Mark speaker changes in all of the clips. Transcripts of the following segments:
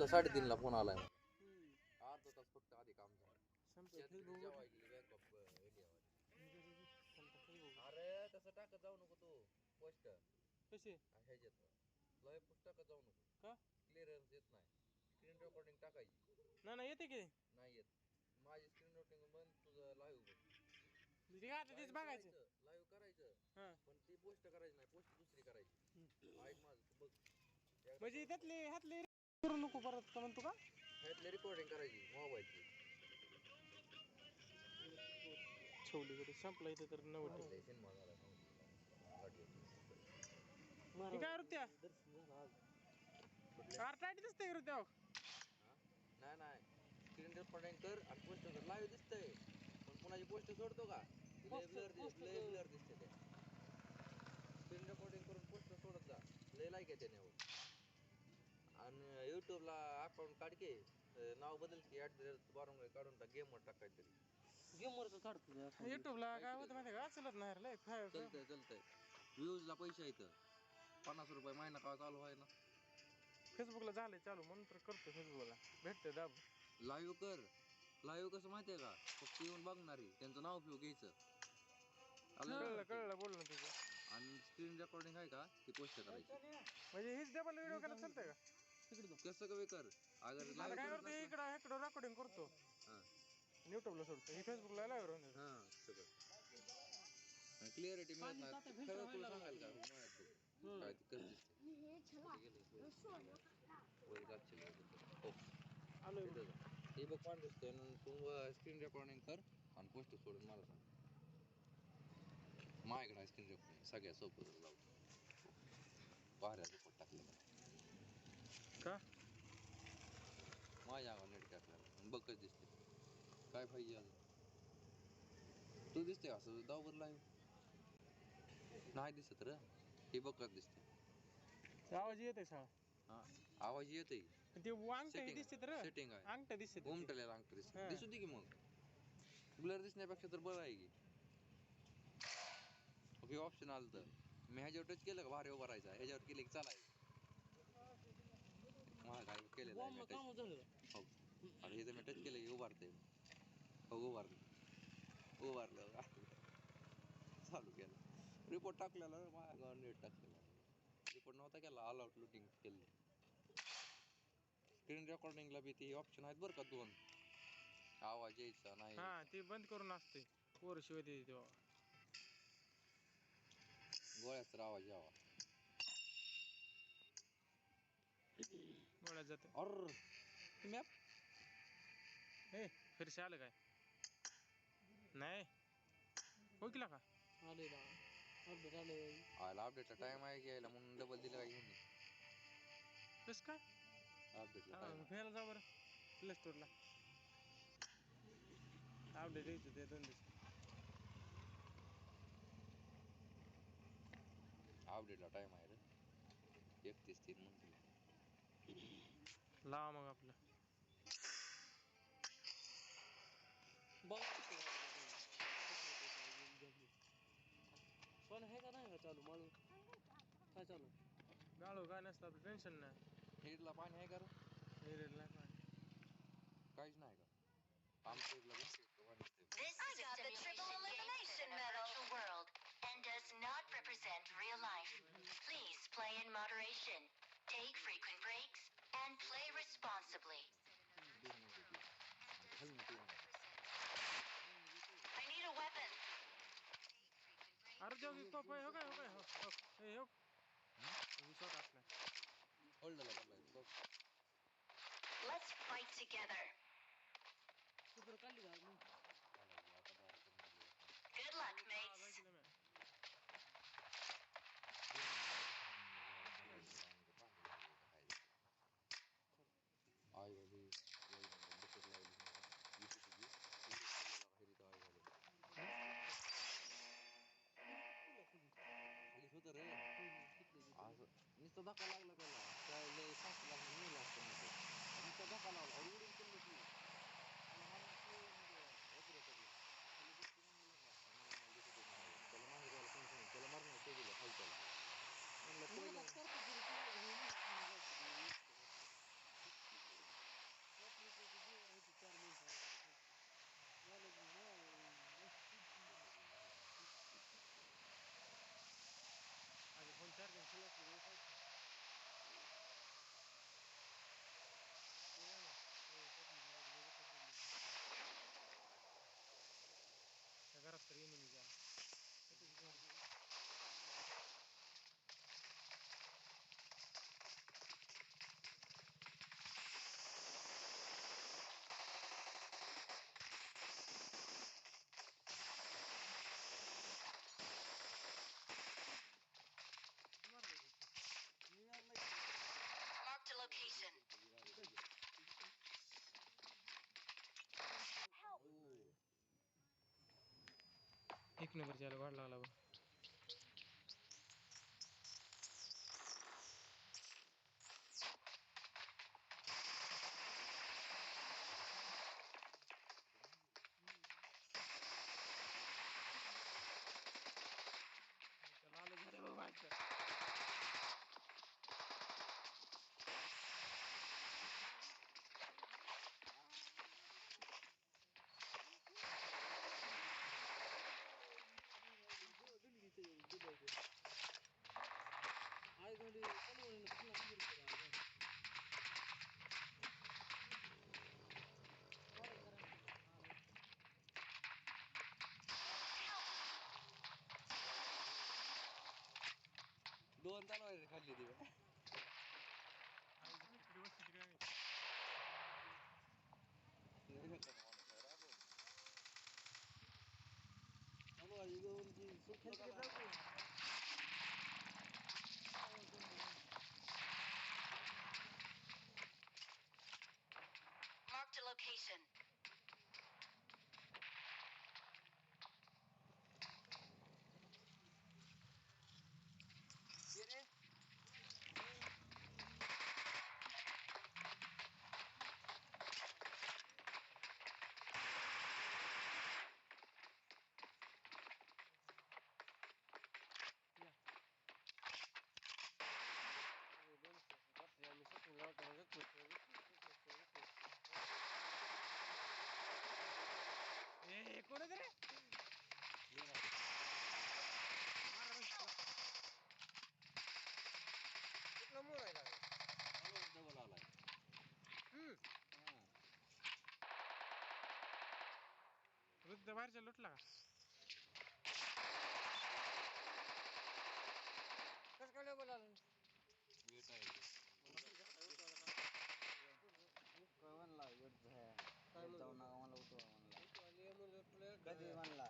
Speaker 1: बसला 3:30ला फोन आलाय मला. अर्धा तास फक्त आधी काम झालं. जेवाय गेली बँक ऑफ इंडियावर. अरे तसं टाकत जाऊ नको तू पोस्ट
Speaker 2: कसे
Speaker 1: ह्याच्यात लय पुस्तकात जाऊ नको
Speaker 2: का
Speaker 1: क्लिअरन्स येत नाही. स्क्रीन रेकॉर्डिंग टाकायची
Speaker 2: नाही येते की
Speaker 1: नाही येत. माझी स्क्रीन रेकॉर्डिंग बंद तुझं लाईव्ह बघ.
Speaker 2: तेच बघायचं
Speaker 1: लाईव्ह करायचं पण ती पोस्ट करायची नाही. पोस्ट दुसरी करायची. ऐक माझं तू बघ
Speaker 2: म्हणजे ह्यातले करू नको परत का म्हणतो का
Speaker 1: ह्यातली रिकॉर्डिंग करायची मोबाईलची.
Speaker 2: छवलीकडे संपला इथे तर नव्हतं
Speaker 1: सिनेमा झाला
Speaker 2: काय रुत्या टाईट दिसतंय रुत्या
Speaker 1: नाही नाही स्क्रीन रेकॉर्डिंग कर आणि पोस्ट कर. लाईव्ह दिसतंय पण कुणाची पोस्ट सोडतो का लय ब्लर दिसते ते. स्क्रीन रेकॉर्डिंग करून पोस्ट सोडत जा लय लाईक आहे त्याने. आणि युट्यूबला अकाउंट काढ की नाव बदल की @बारंगळे काढून टाक गेमवर टाक काहीतरी.
Speaker 2: गेमवर काढतो युट्यूबला काय होतं माहिती का चलत नाही रे
Speaker 1: चलतंय व्ह्यूजला पैसे येतं. 50 रुपये महिना का चालू आहे ना.
Speaker 2: फेसबुकला झालंय चालू म्हणून तर करतो. फेसबुकला भेटते दाब
Speaker 1: लाईव्ह कर. लाईव्ह कसं माहितीये का फक्त येऊन बघणारी त्यांचं नाव पिऊ घ्यायचं.
Speaker 2: कळलं बोल ना तुझं.
Speaker 1: आणि स्क्रीन रेकॉर्डिंग आहे का ती पोस्ट करायची.
Speaker 2: म्हणजे हीच डबल व्हिडिओ करायला चालतंय का
Speaker 1: कसं कमी कर अगर
Speaker 2: काय करतो इकडं रेकॉर्डिंग करतो युट्यूबला सोडतो ही फेसबुकला लाईव्ह राहून
Speaker 1: सगळं क्लिअरिटी मिळत नाही. खरं तुला सांगाल का काय ते कसं दिसते हे बघ कोण दिसतंय. तू स्क्रीन रेकॉर्डिंग कर आणि पोस्ट सोडून मला सांग. माझ्याकडे स्क्रीन रेकॉर्डिंग सगळ्या सोपं लावतो. बाहेर रिपोर्ट टाकलेला
Speaker 2: का
Speaker 1: माझ्या अंगावर नेट टाकलेला बघ कसं दिसते. काय पाहिजे अजून तू दिसते असं दावर लाईव्ह नाही दिसत र. हे बघ कसं दिसते.
Speaker 2: आवाज येते शाळा
Speaker 1: हा आवाज येतोय.
Speaker 2: ते अंगठा दिसते तर
Speaker 1: सेटिंग आहे
Speaker 2: अंगठा दिसते
Speaker 1: घुमटलेला अंगठा दिसते दिसू दे की मग. ब्लर दिसण्यापेक्षा तर बरं आहे की. ओके ऑप्शन आलं तर मी ह्याच्यावर टच केलं का भारी उभं राहायचं. ह्याच्यावर केलं की चालायचं. मला काय केलेलं आहे टच हो आणि हे तर मी टच केलं की उभारते. हो उभारलं चालू केलं. रिपोर्ट टाकलेला माझ्या गावात नेट टाकलेला. रिपोर्ट नव्हता केला ऑल आउट लुटिंग केलं. स्क्रीन रेकॉर्डिंगला बी ते ऑप्शन आहेत बरं का 2 आवाज यायचा नाही.
Speaker 2: हा ते बंद करून असते पोर शिवाय देते तेव्हा
Speaker 1: गोळ्याच तर आवाज यावा.
Speaker 2: गोळ्यात जाते
Speaker 1: मॅप
Speaker 2: हे फिरसे आलं काय नाही ओळखला का
Speaker 1: आला अपडेटला टाइम आहे घ्यायला म्हणून डबल दिलं काय घेऊन
Speaker 2: कसं काय
Speaker 1: अपडेटला टाइम
Speaker 2: फिरायला जा बरं प्ले स्टोरला अपडेट यायचं ते 2 दिवस
Speaker 1: अपडेटला टाइम आहे रे 31/3 म्हणते
Speaker 2: लावा मग आपलं पण हे का नाही का चालू माळू काय चालू गाळू काय नसतं आपलं टेन्शन नाही.
Speaker 1: हेडला पाणी आहे का रे
Speaker 2: हिरेला पाणी
Speaker 1: काहीच नाही का आमच्या इथला
Speaker 3: This is a simulation game set in a virtual world and does not represent real life. Please play in moderation, take frequent breaks, and play responsibly. I need a weapon.
Speaker 2: अरे देव की कोप हो काय हे हो शॉट असला
Speaker 1: होल्डला पडलाय बघ.
Speaker 3: Let's fight together. Good luck, mates.
Speaker 1: आई वाली बकेट लावली खालीच होतं रे असं नुसतं धक्का लागला त्याला काय लय
Speaker 2: एक नंबर चालू वाढ लागला बा. लाल झाले बा माझं.
Speaker 1: दोन तलवारी खाल्ली ती काय
Speaker 2: इकडे बसते काय
Speaker 1: तलवारी घेऊन ती सुटलं का?
Speaker 3: Marked a location.
Speaker 2: ए कोण रे
Speaker 1: मोर आहे डबल आलाय
Speaker 2: वृद्ध बाहेरच्या लुटला का
Speaker 1: कसं काय डबल आलं म्हणला कधी म्हणला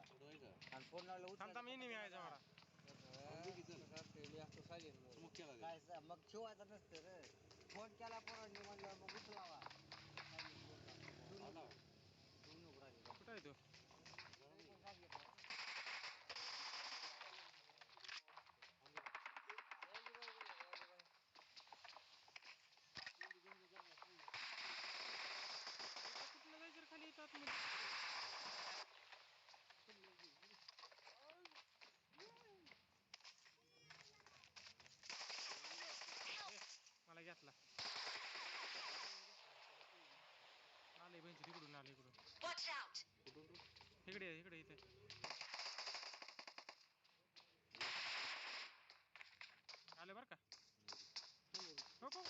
Speaker 1: आणि फोन
Speaker 2: थांबता मी नाही यायचा मला
Speaker 1: काय मग शिवायचं नसतं रे फोन केला पोरांनी म्हणलं मग उचलावा
Speaker 2: कुठं आहे तो कुठलं जायचं खाली येतात मग मला घेतला आले बेंच तिकडून आले इकडून
Speaker 3: Watch out!
Speaker 2: इकडे इकडे इथे आले बरं का हो का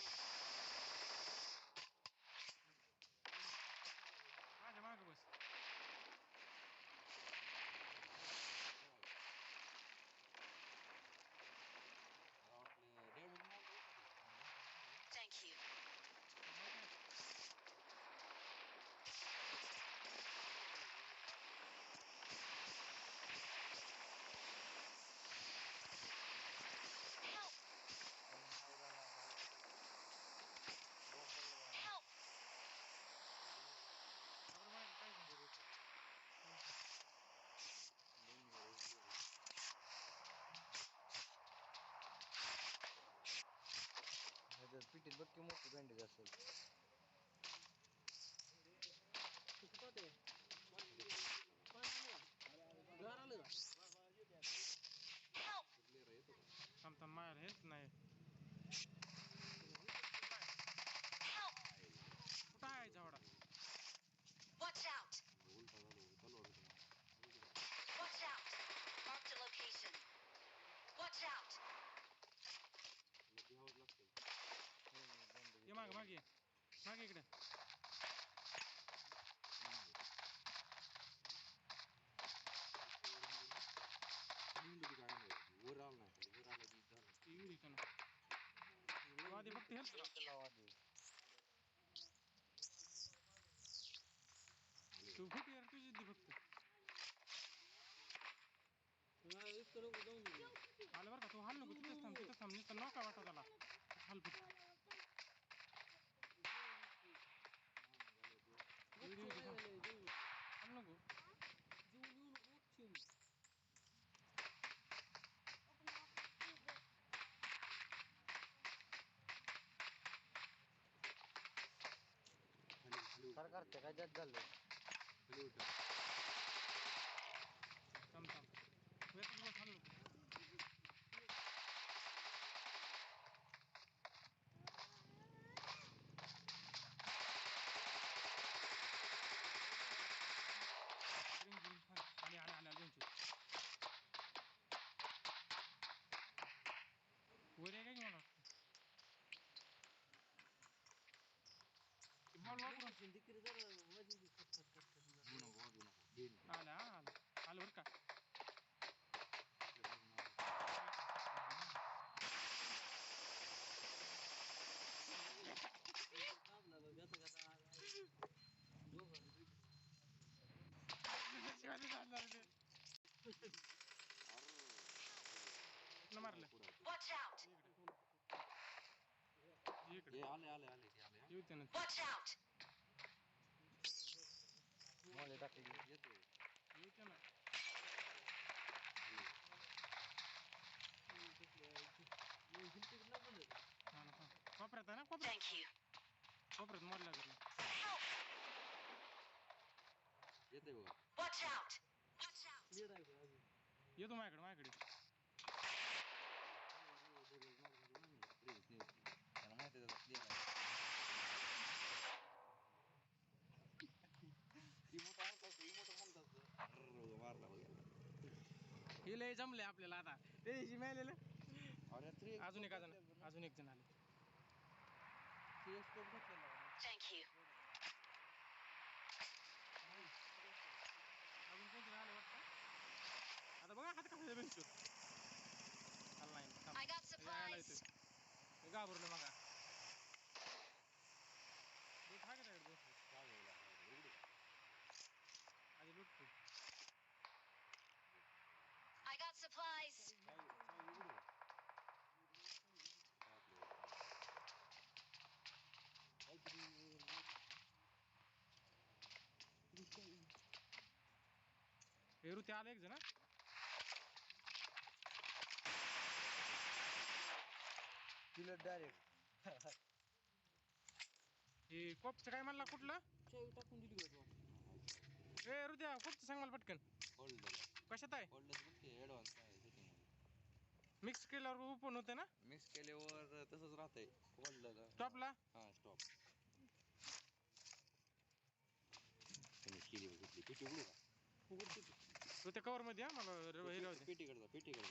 Speaker 2: माझ्या मागं बस
Speaker 3: Thank you. Help! Help!
Speaker 2: आपलं मागं काय झालं?
Speaker 1: पिटीत बघ की मोठी बँडेज असेल
Speaker 3: Help!
Speaker 2: थांब थांब मायाला हेल्प नाही
Speaker 3: Help!
Speaker 2: कुठं आहे झावडा
Speaker 3: Watch out! Watch out! Marked a location. Watch out!
Speaker 2: ये मागे मागे मागे इकडे
Speaker 1: वर आलं नाही वर आलं की झालं
Speaker 2: येऊ का ना आधी फक्त हेल्प तू फुट यार तुझी दी फक्त आलं बरं का तू हाल नको तिथंच थांब नुसतं नका वाटा त्याला हाल फक्त हाल नको
Speaker 1: सरकार ते काय जास्त झालं
Speaker 2: थांब थांब वेतच बस थांब आले दोनशे वर आहे काय की मला आलं आलं बरं का मारलं
Speaker 3: Watch out!
Speaker 2: इकडे
Speaker 1: आले
Speaker 2: येते ना
Speaker 3: Watch out!
Speaker 1: मला टाकली येतो
Speaker 2: येते ना कोपऱ्यात आहे ना
Speaker 3: Thank you.
Speaker 2: कोपऱ्यात मारला घरी
Speaker 3: Help!
Speaker 1: येते बघा
Speaker 3: Watch out! Watch out!
Speaker 2: येतो माझ्याकडे
Speaker 1: त्याला माहिती मारला
Speaker 2: हे लय जमले आपल्याला आता ते मिळालेलं
Speaker 1: अरे
Speaker 2: अजून एक जण आले
Speaker 3: Thank you.
Speaker 2: अजून कोणतरी आलं वाटतं आता बघा हात कसा भेटतो
Speaker 3: I got supplies.
Speaker 2: घाबरलो मग आधी लुटतो
Speaker 3: I got supplies.
Speaker 2: हे ऋती आलं एक जण
Speaker 1: किलो डायरेक्ट
Speaker 2: हे कोपचं काय म्हणला कुठलं
Speaker 1: टाकून दिली
Speaker 2: ए ऋत्या कोपचं सांग मला पटकन
Speaker 1: होल्ड
Speaker 2: कशात आहे
Speaker 1: ॲडव्हान्स आहे सेटिंग
Speaker 2: मिक्स केल्यावर ओपन होते ना
Speaker 1: मिक्स केल्यावर तसंच राहतंय होल्डला
Speaker 2: स्टॉपला
Speaker 1: हां स्टॉप केली कुठली पेटी उघडू का
Speaker 2: तो त्या कवर मध्ये हा मला हे राहू दे
Speaker 1: पेटीकडे जा पेटीकडे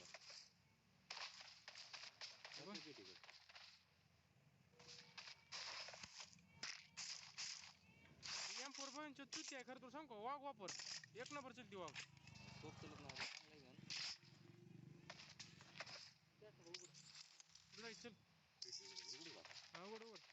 Speaker 2: M4 बहिणीच्या चुती आहे खरं तुला सांग का वाघ वापर एक नंबर चलती वाघ
Speaker 1: खूप चलत नाही चांगलं
Speaker 2: चल
Speaker 1: उघडू का
Speaker 2: हा बरोबर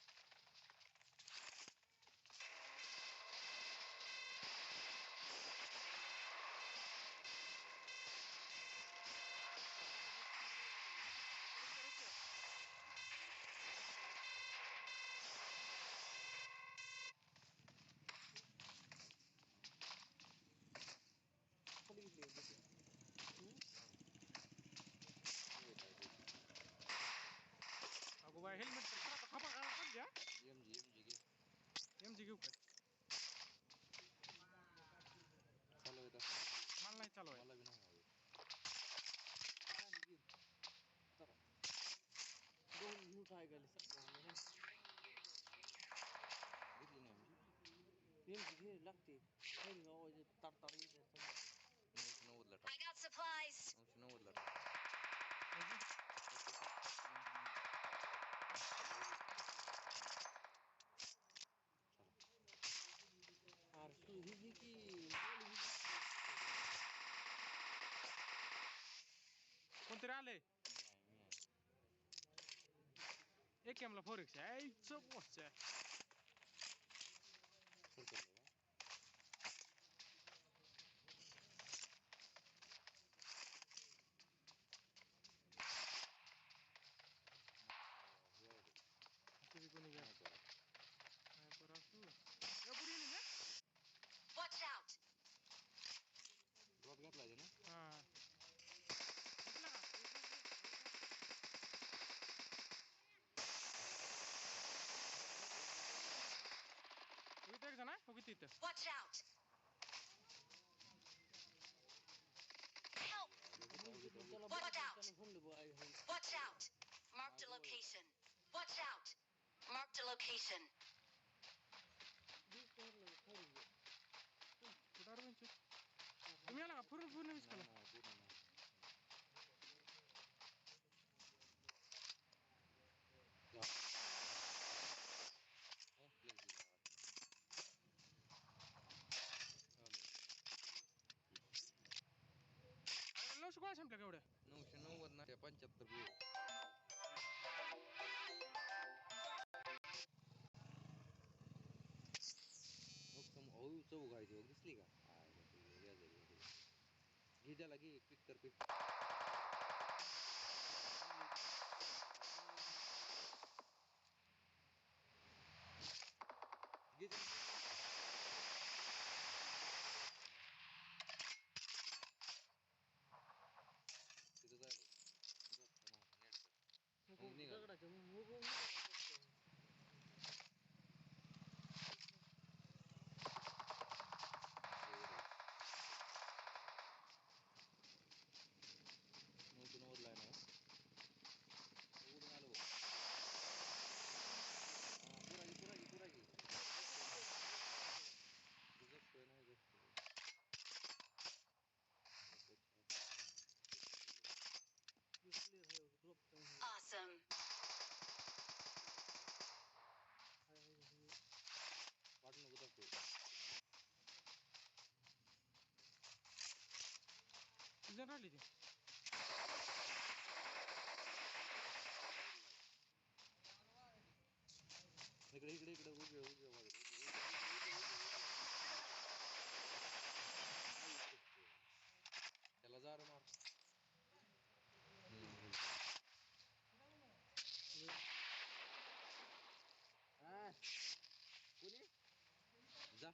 Speaker 2: अगो बाय हेल्मेट खपा काढ द्या
Speaker 1: एमजी घे
Speaker 2: एमजी घेऊ काय
Speaker 1: चालू आहे
Speaker 2: मला नाही चालू आहे
Speaker 1: मला बी नाही घेतली नाही घे लागते नव्वदला
Speaker 3: I got supplies.
Speaker 1: 990ला
Speaker 2: कोणतरी आले एक एमला 4x आहे आईचं पोस्ट आहे तुझी कोणी घ्या पर असू पुढे येईल ना
Speaker 3: Watch out!
Speaker 1: ड्रॉप घेतला ना
Speaker 2: हां किती इथं.
Speaker 3: Watch out! Help! Watch out! Watch out! Marked a location. Watch out! Marked a location.
Speaker 2: कुठं आलं म्हणजे? तुम्ही आला का पूर्ण पूर्ण विस्कला? गोळा संपल्या का एवढ्या?
Speaker 1: 990 ना 75 चौघ आहे दिसली का घे त्याला घे पिक कर पिक घे तिथं जायला नव्वदला आहे ना उडून आलो पुरागी जगतोय नाही जगतोय
Speaker 3: Awesome.
Speaker 1: पाठ नको जगतोय
Speaker 2: जण राहिली ती.
Speaker 1: इकडे उजव्या त्याला जार मार कोणी जा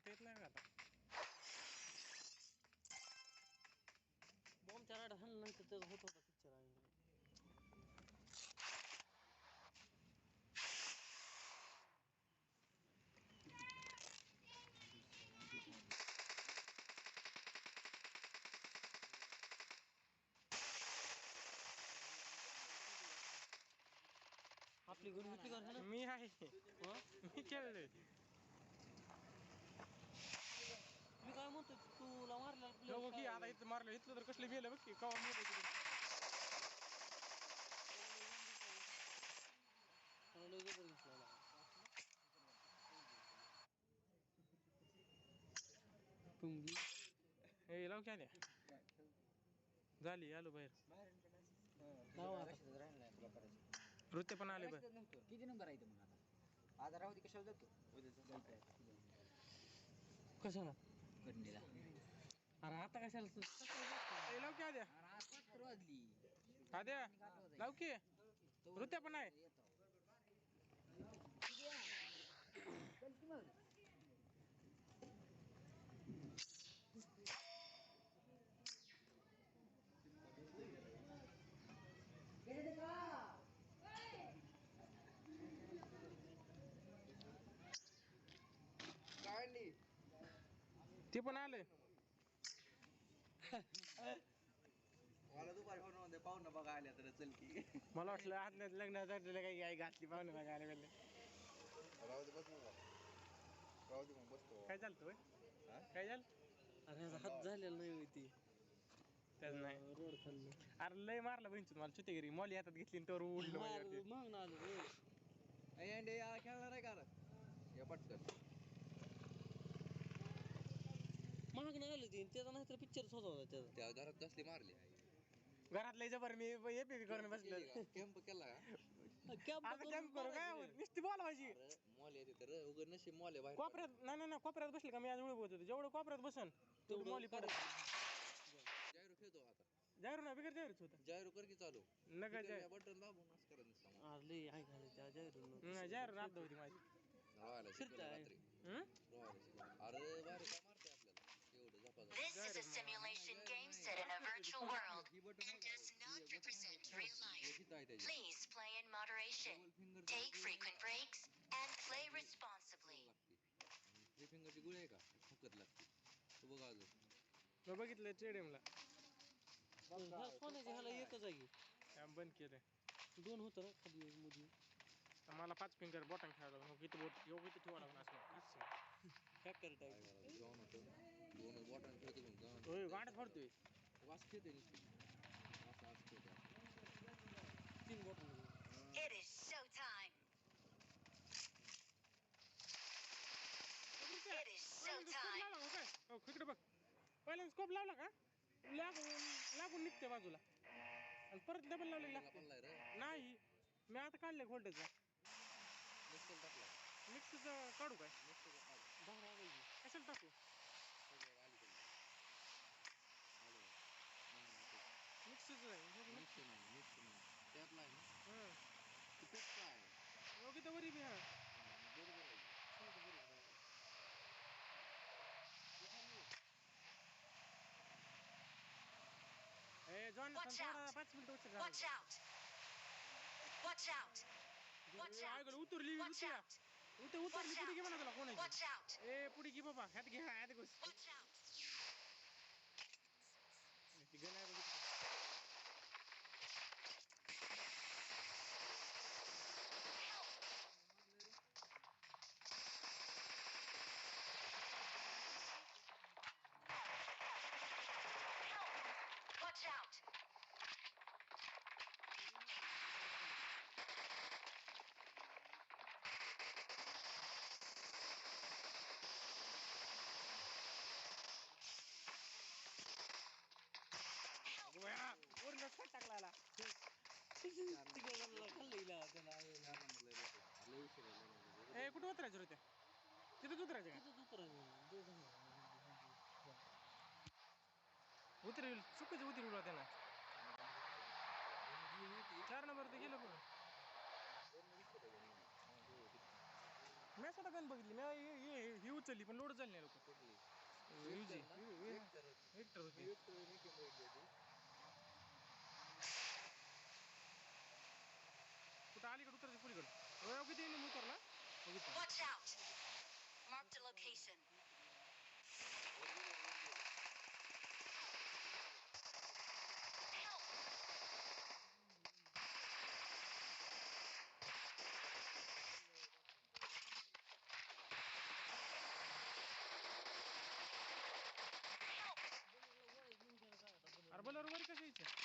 Speaker 2: येत नाही का आता?
Speaker 4: बॉम्बच्या राड्या हाणल्यानंतर त्याचा होत होता पिक्चर आहे. आपली गुण घेतली का ना?
Speaker 2: मी आहे मी खेळलोय.
Speaker 4: मी काय म्हणतो तुला मारला
Speaker 2: हो की आता इथं मारलं इथलं तर कसलं गेलं बघ की कवा गेलं तिकडे. हे लाव की आल्या झाली आलो बाहेर. नृत्य पण आले बघ.
Speaker 5: किती नंबर आहे मग आता राहू दे कशाला जातो
Speaker 4: कशाला
Speaker 5: कंडीला
Speaker 4: अरे आता कशाला
Speaker 2: लाव की आद्या
Speaker 5: वाजली
Speaker 2: आद्या लाव की नृत्य पण आहे.
Speaker 1: काढली
Speaker 2: ते पण आले.
Speaker 1: मला दुपारी फोन मध्ये पाहुणा बघा आल्या तर चल की
Speaker 2: मला वाटलं आतल्यात लग्नात काही गाय घातली पाहुणे बघायला गेले.
Speaker 1: राहू दे बस मग राहू दे मग बसतो
Speaker 2: काय चालतं काय झालं?
Speaker 4: अरे हात झालेला नाही ती
Speaker 2: त्याच नाही
Speaker 4: रोड खाल्लं
Speaker 2: अरे लय मारला बहिणीच मला चुतेगिरी मॉली हातात घेतली तर उडलं माझ्यावरती.
Speaker 4: मग ना आलं
Speaker 1: पेंडे खेळणार आहे का रे? या पटकन
Speaker 4: महाग नाही आलं ती त्याचा नाहीतर पिक्चरच होता होता त्याचा.
Speaker 1: त्या घरात कसली मारली
Speaker 2: घरातल्या जबर मी एपी करून बसलो.
Speaker 1: कॅम्प केला का?
Speaker 2: आता जम्प करू काय नुसती बोलवायची.
Speaker 1: अरे मॉल येते तर उघड नशीब मॉल आहे बाहेर
Speaker 2: कोपऱ्यात नाही कोपऱ्यात बसले का मी आज उभं होतो जेवढं कोपऱ्यात बसन तेवढं मॉली पडत.
Speaker 1: जायरू खेळतो आता
Speaker 2: जायरू ना बिगर जायरूच होता.
Speaker 1: जायरू कर की चालू
Speaker 2: नका जाय
Speaker 1: बटन दाबून असं करायचं नुसतं.
Speaker 4: अरे लय आहे का त्या जायरून
Speaker 2: नाही जायरू राहत होती माझी.
Speaker 1: रोहायला शिकवलं
Speaker 4: फिरताय.
Speaker 1: रात्री
Speaker 2: हम्म?
Speaker 1: रोहायला शिकवलं. अरे बाहेर काय मारते आपल्याला एवढं झपाझप
Speaker 3: This is a simulation game set in a virtual world and does not represent real life.
Speaker 1: हित आहे त्याची
Speaker 3: Please play in moderation. Take frequent breaks and play responsibly.
Speaker 1: Three फिंगरची गुळी आहे का फुकत लागते तू बघा अजून
Speaker 2: मी बघितलं स्टेडियमला
Speaker 4: सोन्याची ह्याला एकच आहे की.
Speaker 2: बंद केलंय.
Speaker 4: दोन होतं ना खाली मध्ये.
Speaker 2: मला 5 फिंगर बोटांग खेळायला लागलं. किती बोट किती ठेवा लागलं असं.
Speaker 4: Hacker type.
Speaker 1: जाऊन होतं दोन बॉटल खेळतो पण जाऊन
Speaker 2: होय गाडच पडतोय.
Speaker 1: वास खेळते असं असं खेळते
Speaker 4: 3 बोट.
Speaker 3: It is showtime. It is showtime.
Speaker 2: लावला का काय? हो इकडे बघ. पहिल्यांदा स्कोप लावला का? लागून निघते बाजूला. आणि परत डबल लावलेला लागते.
Speaker 1: पडलाय रे
Speaker 2: नाही मी आता काढले व्होल्टेजचा.
Speaker 1: मिक्सर टाकला
Speaker 2: मिक्सचं काढू काय?
Speaker 1: मिक्सर काढ
Speaker 4: बाहेर आलं की.
Speaker 2: कशाला टाकू?
Speaker 1: सगळं अलीकडे आलं
Speaker 2: मिक्सचं आहे.
Speaker 1: मिक्स नाही त्यातला आहे ना
Speaker 2: हं.
Speaker 1: ते पेटचं आहे
Speaker 2: हो किती वरी बी हा.
Speaker 1: बरोबर आहे
Speaker 2: ए जॉन
Speaker 3: Watch
Speaker 2: थोडा
Speaker 3: out.
Speaker 2: 5 मिनिटं उशीर
Speaker 3: Watch
Speaker 2: झाला.
Speaker 3: out. Watch out. Watch out.
Speaker 2: आईकडे उतरली
Speaker 3: Watch
Speaker 2: उतरली
Speaker 3: out.
Speaker 2: उतरली पुढे घे म्हणा तुला कोणाची.
Speaker 3: Watch out.
Speaker 2: ए पुढे घे बाबा ह्यात घे ह्यात घुस.
Speaker 3: Watch out.
Speaker 2: ती गण आहे बघितलं.
Speaker 3: Watch out.
Speaker 2: गोया वरून फट टाकला आला.
Speaker 4: तिकडला खाल्लेला त्याला.
Speaker 1: लय उशीर आहे
Speaker 2: ए कुठं उतरायचं रे त्या? तिथंच उतरायचं का?
Speaker 4: तिथंच उतरायचं. दोघं.
Speaker 2: उतरेल चुकीचं उतरवलं त्यानं. 4 नंबर ते गेलं पण मी स्वतः गण बघितली मी ही उचलली पण लोड झाली नाही लोक. हेक्टर होती. कुठं अलीकडे उतरायचं पुढीकडं किती येईल उतरला बघितलं.
Speaker 3: Watch out. Marked a location. Help.
Speaker 2: अरे बोला वर कसं यायचं?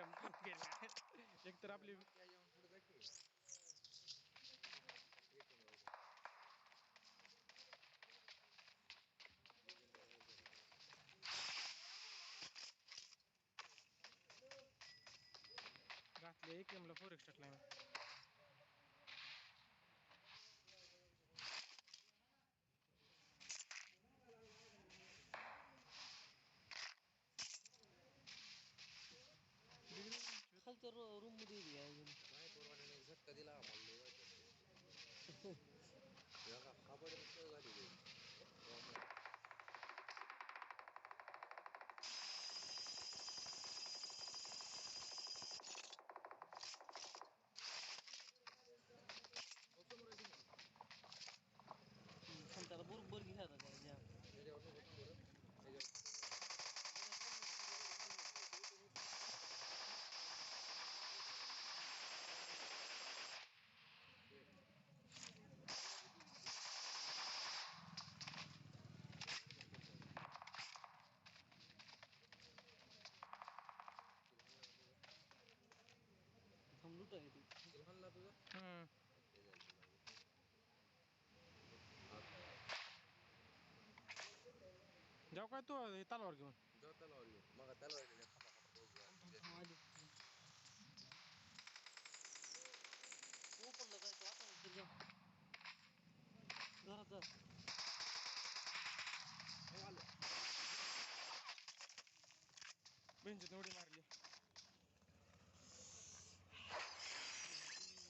Speaker 2: एक तर आपली
Speaker 1: त्या जेवण पुढे जा की.
Speaker 2: घातले एक एमला 4x टाकलाय मी.
Speaker 4: खालच्या रूम मध्ये घ्या
Speaker 1: नाही पोरवाने एक झटका दिला आम्हाला लय वाईट. बघा खाबड झाली लय.
Speaker 4: त्याला बरोबर घ्या आता त्या
Speaker 1: त्याच्यावर नको थांबू रे. त्याच्यावर
Speaker 4: थांबलो आहे ते
Speaker 1: तुला हाणला तुझा ते झालं तुला.
Speaker 2: जाऊ काय तू हे तलवार घेऊन.
Speaker 1: जाऊ तलवार घेऊन. मग तलवार घेऊन खापा खापा दोघं
Speaker 4: आले ओपनला जायचं आता तर जा घरात जा
Speaker 2: बेंच उडी मारली.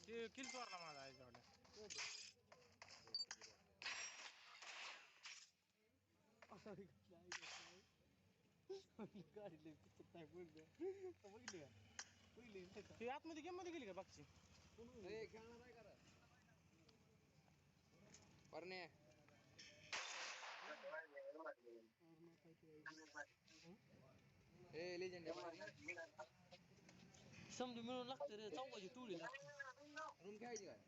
Speaker 2: ते किल चोरला माझा आहे जेवढ्या.
Speaker 4: गाडी लई पिचत नाही बघितली का पहिली
Speaker 2: ती आतमध्ये गेम मध्ये गेली का बागची.
Speaker 1: ए खेळणार आहे करा परणे. ए लेजेंड
Speaker 4: समजा मिळून लागतं रे चौकाची टोळी लागते
Speaker 1: रूम घ्यायची काय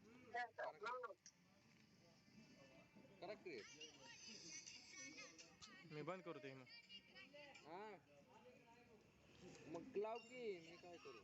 Speaker 1: करा क्रिएट.
Speaker 2: मी बंद करतोय मग.
Speaker 1: हा मग लाव की मी काय करू.